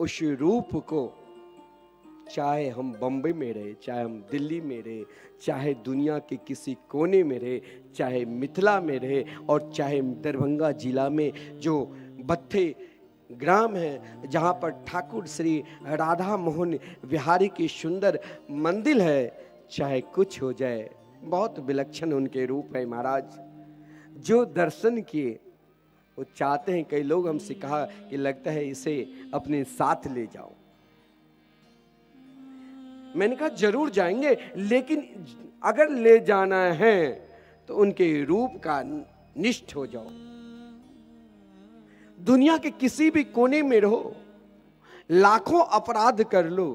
उस रूप को, चाहे हम बम्बई में रहे, चाहे हम दिल्ली में रहे, चाहे दुनिया के किसी कोने में रहे, चाहे मिथिला में रहे, और चाहे दरभंगा जिला में जो बत्थे ग्राम है जहाँ पर ठाकुर श्री राधा मोहन बिहारी की सुंदर मंदिर है, चाहे कुछ हो जाए, बहुत विलक्षण उनके रूप है महाराज। जो दर्शन किए वो चाहते हैं, कई लोग हमसे कहा कि लगता है इसे अपने साथ ले जाओ। मैंने कहा जरूर जाएंगे, लेकिन अगर ले जाना है तो उनके रूप का निष्ठ हो जाओ। दुनिया के किसी भी कोने में रहो, लाखों अपराध कर लो,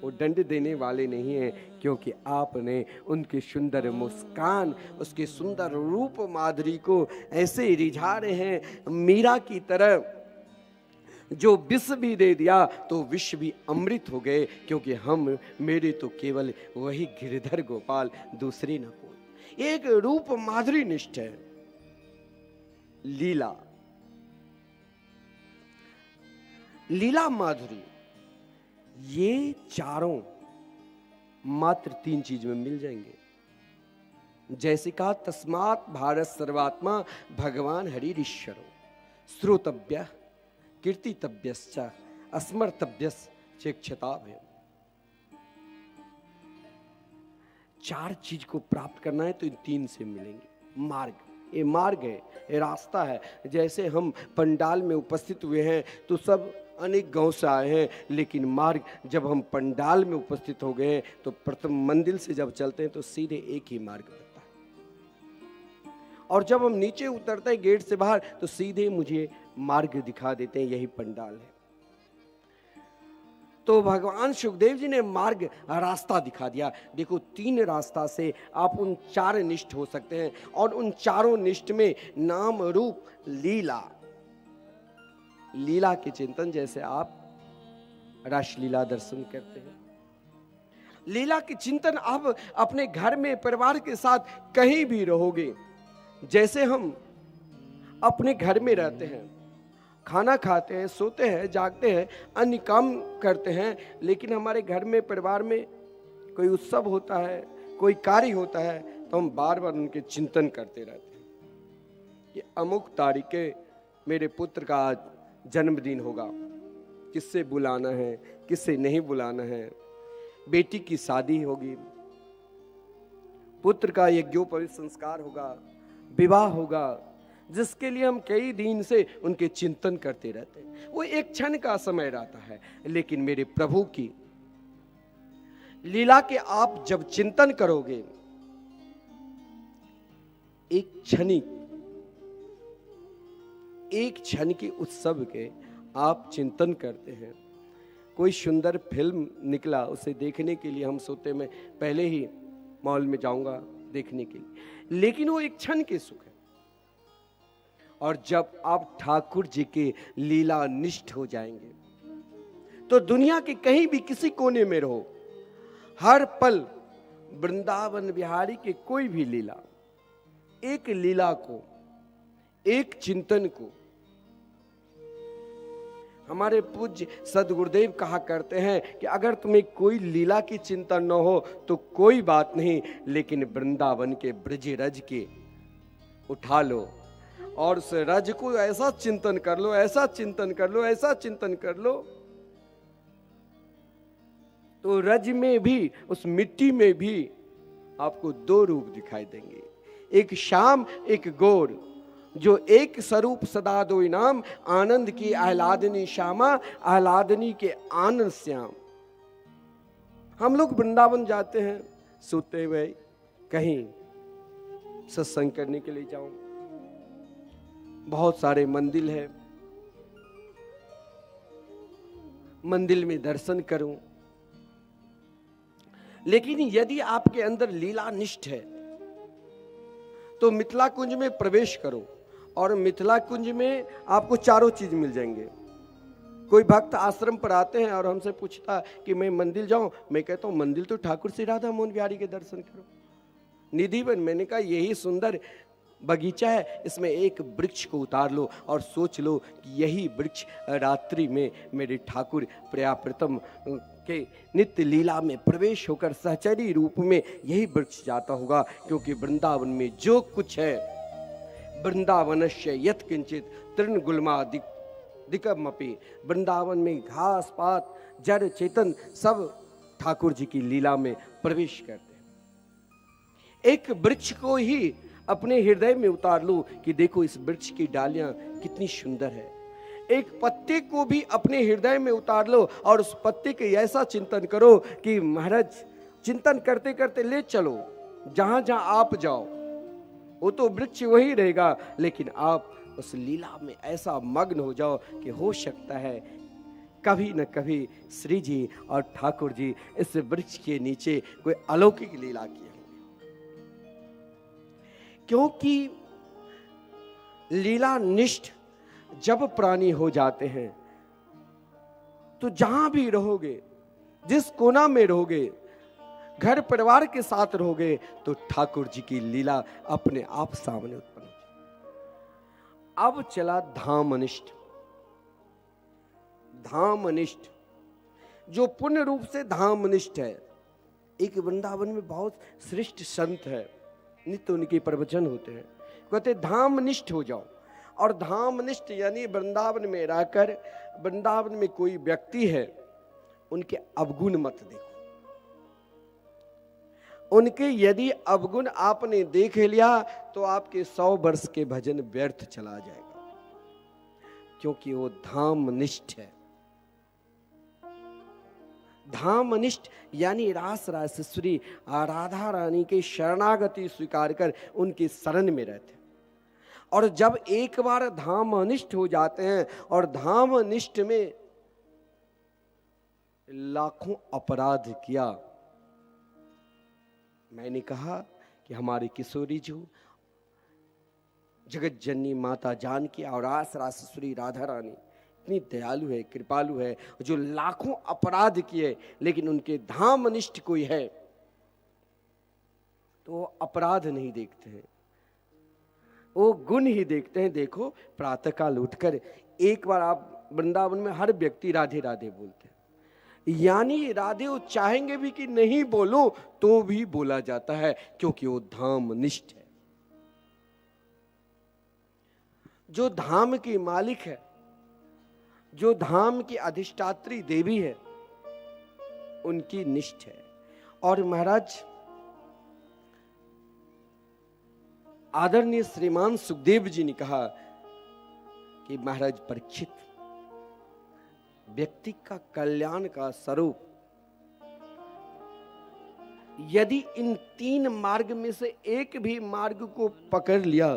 वो दंड देने वाले नहीं है, क्योंकि आपने उनकी सुंदर मुस्कान, उसके सुंदर रूप माधुरी को ऐसे रिझा रहे हैं मीरा की तरह। जो विष भी दे दिया तो विष भी अमृत हो गए, क्योंकि हम मेरे तो केवल वही गिरधर गोपाल, दूसरे न कोई। एक रूप माधुरी निष्ठ है लीला, लीला माधुरी, ये चारों मात्र 3 चीज में मिल जाएंगे। जैसे कहा तस्मात् भारत सर्वात्मा भगवान हरिरीश्वरो श्रोतव्य कीर्तितव्यश्च स्मर्तव्यश्च चेक्षताभयम्। 4 चीज को प्राप्त करना है तो इन 3 से मिलेंगे। मार्ग, ये मार्ग है, ये रास्ता है। जैसे हम पंडाल में उपस्थित हुए हैं तो सब अनेक गांव से आए हैं, लेकिन मार्ग, जब हम पंडाल में उपस्थित हो गए हैं तो प्रथम मंदिर से जब चलते हैं तो सीधे एक ही मार्ग बनता है, और जब हम नीचे उतरते हैं गेट से बाहर तो सीधे मुझे मार्ग दिखा देते हैं, यही पंडाल है। तो भगवान सुखदेव जी ने मार्ग, रास्ता दिखा दिया। देखो 3 रास्ता से आप उन 4 निष्ठ हो सकते हैं, और उन चारों निष्ठ में नाम रूप लीला, लीला के चिंतन, जैसे आप रासलीला दर्शन करते हैं, लीला के चिंतन आप अपने घर में परिवार के साथ कहीं भी रहोगे। जैसे हम अपने घर में रहते हैं, खाना खाते हैं, सोते हैं, जागते हैं, अन्य काम करते हैं, लेकिन हमारे घर में परिवार में कोई उत्सव होता है, कोई कार्य होता है, तो हम बार बार उनके चिंतन करते रहते हैं कि अमुक तारीखे मेरे पुत्र का आज जन्मदिन होगा, किससे बुलाना है, किससे नहीं बुलाना है, बेटी की शादी होगी, पुत्र का यज्ञोपवीत संस्कार होगा, विवाह होगा, जिसके लिए हम कई दिन से उनके चिंतन करते रहते हैं। वो एक क्षण का समय रहता है, लेकिन मेरे प्रभु की लीला के आप जब चिंतन करोगे, एक क्षण के उत्सव के आप चिंतन करते हैं। कोई सुंदर फिल्म निकला, उसे देखने के लिए हम सोते में पहले ही मॉल में जाऊंगा देखने के लिए, लेकिन वो एक क्षण के सुख है। और जब आप ठाकुर जी के लीला निष्ठ हो जाएंगे तो दुनिया के कहीं भी किसी कोने में रहो, हर पल वृंदावन बिहारी के कोई भी लीला, एक लीला को, एक चिंतन को, हमारे पूज्य सदगुरुदेव कहा करते हैं कि अगर तुम्हें कोई लीला की चिंतन न हो तो कोई बात नहीं, लेकिन वृंदावन के ब्रज रज के उठा लो और उस रज को ऐसा चिंतन कर लो, ऐसा चिंतन कर लो, ऐसा चिंतन कर लो, तो रज में भी, उस मिट्टी में भी आपको 2 रूप दिखाई देंगे, एक श्याम एक गौर। जो एक स्वरूप सदा दो नाम, आनंद की आह्लादनी श्यामा, आह्लादनी के आनंद श्याम। हम लोग वृंदावन जाते हैं सोते हुए, कहीं सत्संग करने के लिए जाऊं, बहुत सारे मंदिर है, मंदिर में दर्शन करूं, लेकिन यदि आपके अंदर लीला निष्ठ है तो मिथिला कुंज में प्रवेश करो, और मिथिला कुंज में आपको चारों चीज मिल जाएंगे। कोई भक्त आश्रम पर आते हैं और हमसे पूछता कि मैं मंदिर जाऊं, मैं कहता हूं मंदिर तो ठाकुर श्री राधा मोहन बिहारी के दर्शन करो, निधिवन। मैंने कहा यही सुंदर बगीचा है, इसमें एक वृक्ष को उतार लो और सोच लो कि यही वृक्ष रात्रि में मेरे ठाकुर प्रियाप्रीतम के नित्य लीला में प्रवेश होकर सहचरी रूप में यही वृक्ष जाता होगा। क्योंकि वृंदावन में जो कुछ है, वृंदावनस्य यत् किंचित तृणगुल्मादिकमपि, वृंदावन में घास पात जड़ चेतन सब ठाकुर जी की लीला में प्रवेश करते हैं। एक वृक्ष को ही अपने हृदय में उतार लो कि देखो इस वृक्ष की डालियां कितनी सुंदर है। एक पत्ते को भी अपने हृदय में उतार लो और उस पत्ते के ऐसा चिंतन करो कि महाराज चिंतन करते करते ले चलो, जहां जहां आप जाओ वो तो वृक्ष वही रहेगा, लेकिन आप उस लीला में ऐसा मग्न हो जाओ कि हो सकता है कभी न कभी श्री जी और ठाकुर जी इस वृक्ष के नीचे कोई अलौकिक लीला किए होंगे। क्योंकि लीला निष्ठ जब प्राणी हो जाते हैं तो जहां भी रहोगे, जिस कोना में रहोगे, घर परिवार के साथ रहोगे, तो ठाकुर जी की लीला अपने आप सामने उत्पन्न हो जाए। अब चला धाम अनिष्ठ। धाम अनिष्ठ जो पूर्ण रूप से धाम अनिष्ठ है, एक वृंदावन में बहुत श्रेष्ठ संत है, नित्य उनके प्रवचन होते हैं, कहते धाम अनिष्ठ हो जाओ। और धाम अनिष्ठ यानी वृंदावन में रहकर वृंदावन में कोई व्यक्ति है उनके अवगुण मत देखो। उनके यदि अवगुण आपने देख लिया तो आपके 100 वर्ष के भजन व्यर्थ चला जाएगा, क्योंकि वो धाम निष्ठ है। धाम अनिष्ठ यानी रास रासेश्वरी राधा रानी के शरणागति स्वीकार कर उनके शरण में रहते। और जब एक बार धाम अनिष्ठ हो जाते हैं और धाम अनिष्ठ में लाखों अपराध किया, मैंने कहा कि हमारी किशोरी जी जगत जननी माता जानकी और रास रासेश्वरी राधा रानी इतनी दयालु है, कृपालु है, जो लाखों अपराध किए लेकिन उनके धाम अनिष्ठ कोई है तो वो अपराध नहीं देखते हैं, वो गुण ही देखते हैं। देखो प्रातःकाल उठकर एक बार आप वृंदावन में हर व्यक्ति राधे राधे बोलते हैं, यानी राधे वो चाहेंगे भी कि नहीं बोलो तो भी बोला जाता है, क्योंकि वो धाम निष्ठ है। जो धाम की मालिक है, जो धाम की अधिष्ठात्री देवी है, उनकी निष्ठ है। और महाराज आदरणीय श्रीमान सुखदेव जी ने कहा कि महाराज परीक्षित, व्यक्ति का कल्याण का स्वरूप यदि इन 3 मार्ग में से एक भी मार्ग को पकड़ लिया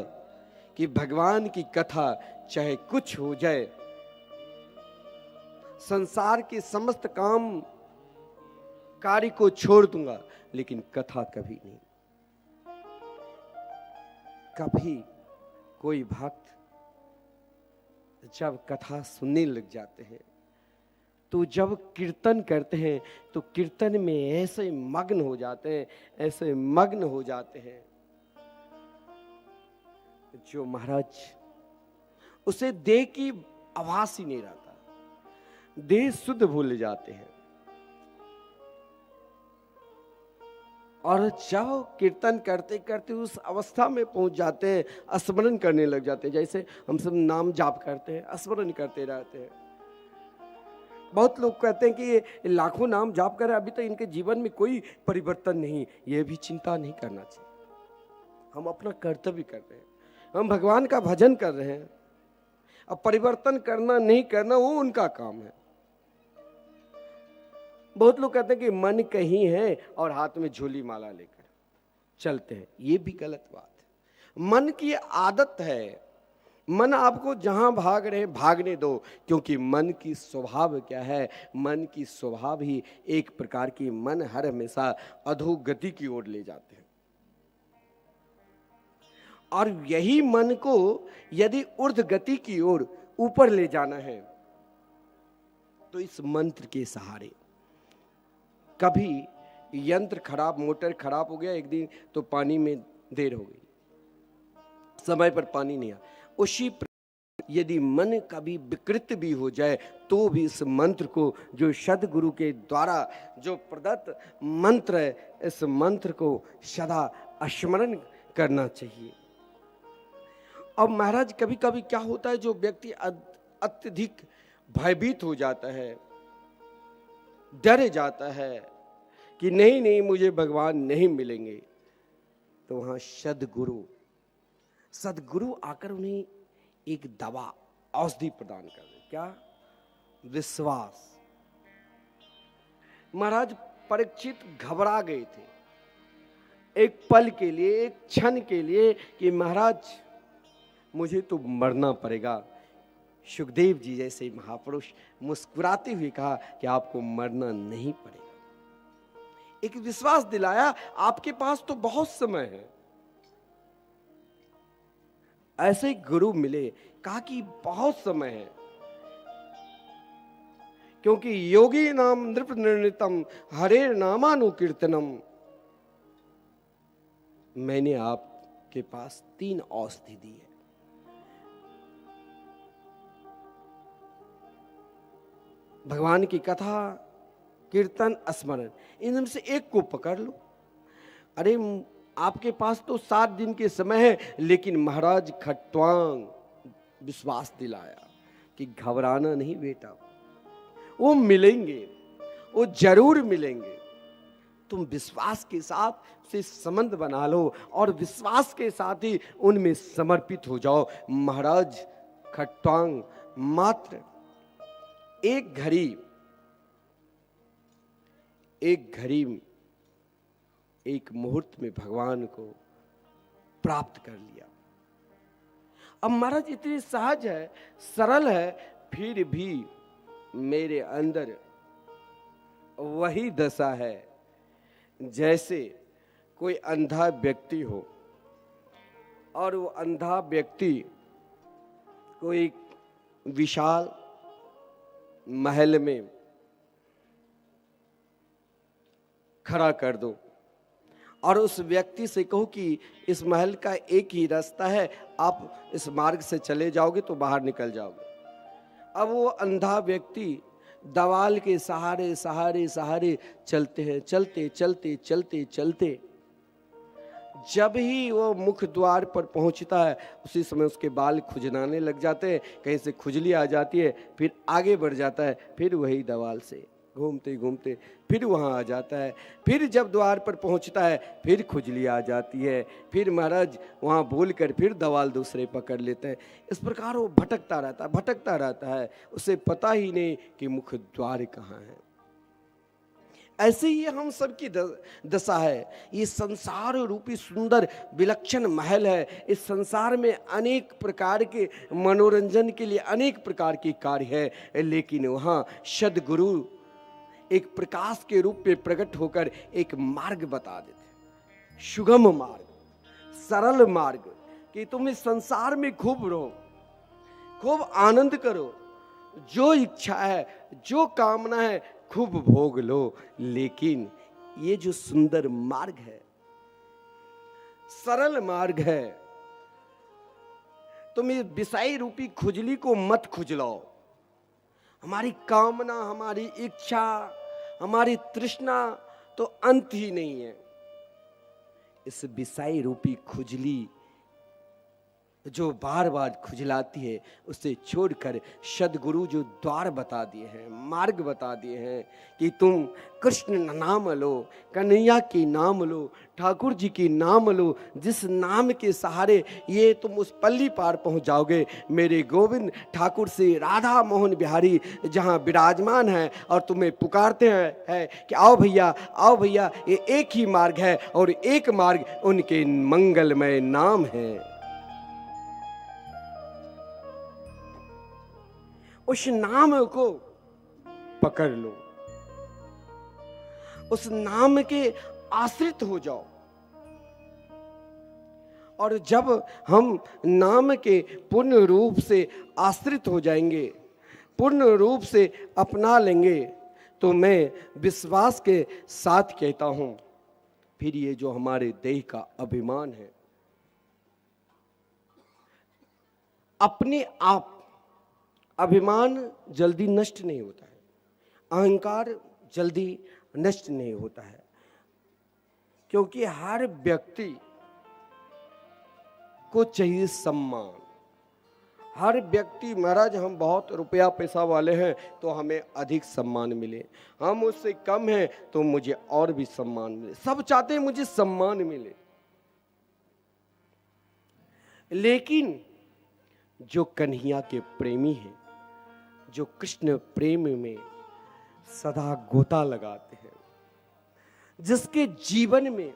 कि भगवान की कथा चाहे कुछ हो जाए, संसार के समस्त काम कार्य को छोड़ दूंगा, लेकिन कथा कभी नहीं। कभी कोई भक्त जब कथा सुनने लग जाते हैं तो जब कीर्तन करते हैं तो कीर्तन में ऐसे मग्न हो जाते हैं, ऐसे मग्न हो जाते हैं जो महाराज उसे देह की आभास ही नहीं रहता, देह शुद्ध भूल जाते हैं। और जब कीर्तन करते करते उस अवस्था में पहुंच जाते हैं, स्मरण करने लग जाते हैं, जैसे हम सब नाम जाप करते हैं, स्मरण करते रहते हैं। बहुत लोग कहते हैं कि ये लाखों नाम जाप कर रहे हैं, अभी तो इनके जीवन में कोई परिवर्तन नहीं। ये भी चिंता नहीं करना चाहिए। हम अपना कर्तव्य कर रहे हैं, हम भगवान का भजन कर रहे हैं। अब परिवर्तन करना नहीं करना वो उनका काम है। बहुत लोग कहते हैं कि मन कहीं है और हाथ में झोली माला लेकर चलते हैं, ये भी गलत बात है। मन की आदत है, मन आपको जहां भाग रहे भागने दो, क्योंकि मन की स्वभाव क्या है, मन की स्वभाव ही एक प्रकार की मन हर हमेशा अधोगति की ओर ले जाते हैं। और यही मन को यदि ऊर्ध्व गति की ओर ऊपर ले जाना है तो इस मंत्र के सहारे, कभी यंत्र खराब, मोटर खराब हो गया एक दिन तो पानी में देर हो गई, समय पर पानी नहीं आया। उसी यदि मन कभी विकृत भी हो जाए तो भी इस मंत्र को, जो सदगुरु के द्वारा जो प्रदत्त मंत्र है, इस मंत्र को सदा स्मरण करना चाहिए। अब महाराज कभी कभी क्या होता है, जो व्यक्ति अत्यधिक भयभीत हो जाता है, डर जाता है कि नहीं नहीं मुझे भगवान नहीं मिलेंगे, तो वहां सदगुरु आकर उन्हें एक दवा, औषधि प्रदान कर दे। क्या? विश्वास। महाराज परीक्षित घबरा गए थे एक पल के लिए, एक क्षण के लिए, कि महाराज मुझे तो मरना पड़ेगा। सुखदेव जी जैसे महापुरुष मुस्कुराते हुए कहा कि आपको मरना नहीं पड़ेगा। एक विश्वास दिलाया, आपके पास तो बहुत समय है। ऐसे गुरु मिले, कहा कि बहुत समय है, क्योंकि योगी नाम नृप निर्णितम हरे नामानुकीर्तनम। मैंने आपके पास 3 औषधि दी है। भगवान की कथा, कीर्तन, स्मरण, इनमें से एक को पकड़ लो। अरे आपके पास तो 7 दिन के समय है, लेकिन महाराज खट्वांग विश्वास दिलाया कि घबराना नहीं बेटा, वो मिलेंगे, वो जरूर मिलेंगे। तुम विश्वास के साथ से संबंध बना लो और विश्वास के साथ ही उनमें समर्पित हो जाओ। महाराज खट्वांग मात्र एक घड़ी एक मुहूर्त में भगवान को प्राप्त कर लिया। अब महाराज इतनी सहज है, सरल है, फिर भी मेरे अंदर वही दशा है जैसे कोई अंधा व्यक्ति हो और वो अंधा व्यक्ति को एक विशाल महल में खड़ा कर दो और उस व्यक्ति से कहो कि इस महल का एक ही रास्ता है, आप इस मार्ग से चले जाओगे तो बाहर निकल जाओगे। अब वो अंधा व्यक्ति दीवाल के सहारे सहारे सहारे चलते हैं, चलते चलते चलते चलते जब ही वो मुख्य द्वार पर पहुंचता है, उसी समय उसके बाल खुजनाने लग जाते हैं, कहीं से खुजली आ जाती है, फिर आगे बढ़ जाता है, फिर वही दीवाल से घूमते घूमते फिर वहाँ आ जाता है, फिर जब द्वार पर पहुँचता है फिर खुजली आ जाती है, फिर महाराज वहाँ बोलकर फिर दीवाल दूसरे पकड़ लेते हैं। इस प्रकार वो भटकता रहता है, उसे पता ही नहीं कि मुख्य द्वार कहाँ है। ऐसे ही हम सबकी दशा है। ये संसार रूपी सुंदर विलक्षण महल है। इस संसार में अनेक प्रकार के मनोरंजन के लिए अनेक प्रकार के कार्य है, लेकिन वहाँ सद्गुरु एक प्रकाश के रूप में प्रकट होकर एक मार्ग बता देते, सुगम मार्ग, सरल मार्ग, कि तुम इस संसार में खूब रहो, खूब आनंद करो, जो इच्छा है, जो कामना है खूब भोग लो, लेकिन ये जो सुंदर मार्ग है, सरल मार्ग है, तुम ये विषय रूपी खुजली को मत खुजलाओ। हमारी कामना, हमारी इच्छा, हमारी तृष्णा तो अंत ही नहीं है। इस विषय रूपी खुजली जो बार बार खुजलाती है, उसे छोड़कर सद्गुरु जो द्वार बता दिए हैं, मार्ग बता दिए हैं कि तुम कृष्ण नाम लो, कन्हैया की नाम लो, ठाकुर जी की नाम लो, जिस नाम के सहारे ये तुम उस पल्ली पार पहुंच जाओगे। मेरे गोविंद ठाकुर से राधा मोहन बिहारी जहां विराजमान है और तुम्हें पुकारते हैं कि आओ भैया, आओ भैया, ये एक ही मार्ग है और एक मार्ग उनके मंगलमय नाम है। उस नाम को पकड़ लो, उस नाम के आश्रित हो जाओ। और जब हम नाम के पूर्ण रूप से आश्रित हो जाएंगे, पूर्ण रूप से अपना लेंगे, तो मैं विश्वास के साथ कहता हूं, फिर ये जो हमारे देह का अभिमान है, अपने आप अभिमान जल्दी नष्ट नहीं होता है, अहंकार जल्दी नष्ट नहीं होता है, क्योंकि हर व्यक्ति को चाहिए सम्मान। हर व्यक्ति, महाराज हम बहुत रुपया पैसा वाले हैं तो हमें अधिक सम्मान मिले, हम उससे कम हैं तो मुझे और भी सम्मान मिले, सब चाहते हैं मुझे सम्मान मिले। लेकिन जो कन्हैया के प्रेमी हैं, जो कृष्ण प्रेम में सदा गोता लगाते हैं, जिसके जीवन में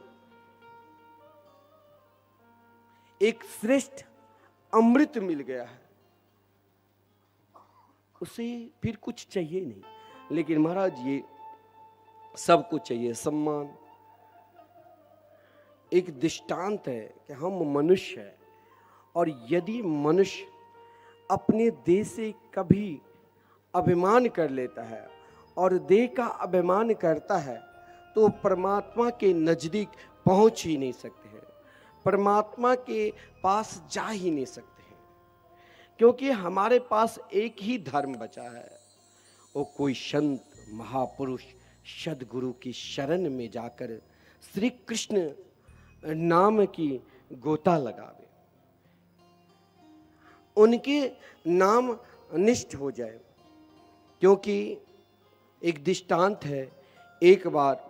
एक श्रेष्ठ अमृत मिल गया है, उसे फिर कुछ चाहिए नहीं। लेकिन महाराज ये सब कुछ चाहिए, सम्मान। एक दृष्टांत है कि हम मनुष्य हैं, और यदि मनुष्य अपने देह से कभी अभिमान कर लेता है और देह का अभिमान करता है तो परमात्मा के नजदीक पहुंच ही नहीं सकते हैं, परमात्मा के पास जा ही नहीं सकते हैं, क्योंकि हमारे पास एक ही धर्म बचा है, वो कोई संत महापुरुष सदगुरु की शरण में जाकर श्री कृष्ण नाम की गोता लगावे, उनके नाम निष्ठ हो जाए। क्योंकि एक दृष्टांत है, एक बार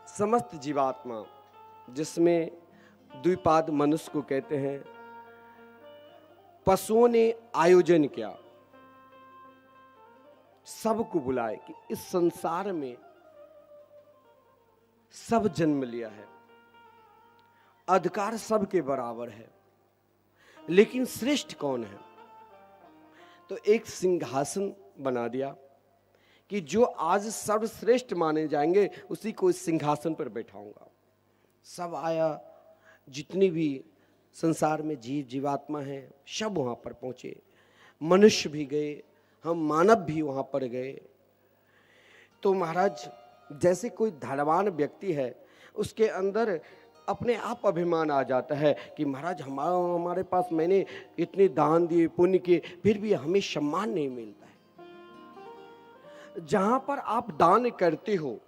समस्त जीवात्मा, जिसमें द्विपाद मनुष्य को कहते हैं, पशुओं ने आयोजन किया, सबको बुलाए कि इस संसार में सब जन्म लिया है, अधिकार सबके बराबर है, लेकिन श्रेष्ठ कौन है? तो एक सिंहासन बना दिया कि जो आज सर्वश्रेष्ठ माने जाएंगे उसी को इस सिंहासन पर बैठाऊंगा। सब आया, जितनी भी संसार में जीव जीवात्मा हैं सब वहां पर पहुंचे, मनुष्य भी गए, हम मानव भी वहां पर गए। तो महाराज जैसे कोई धनवान व्यक्ति है, उसके अंदर अपने आप अभिमान आ जाता है कि महाराज हमारे पास मैंने इतने दान दिए, पुण्य किए, फिर भी हमें सम्मान नहीं मिलता है। जहां पर आप दान करते हो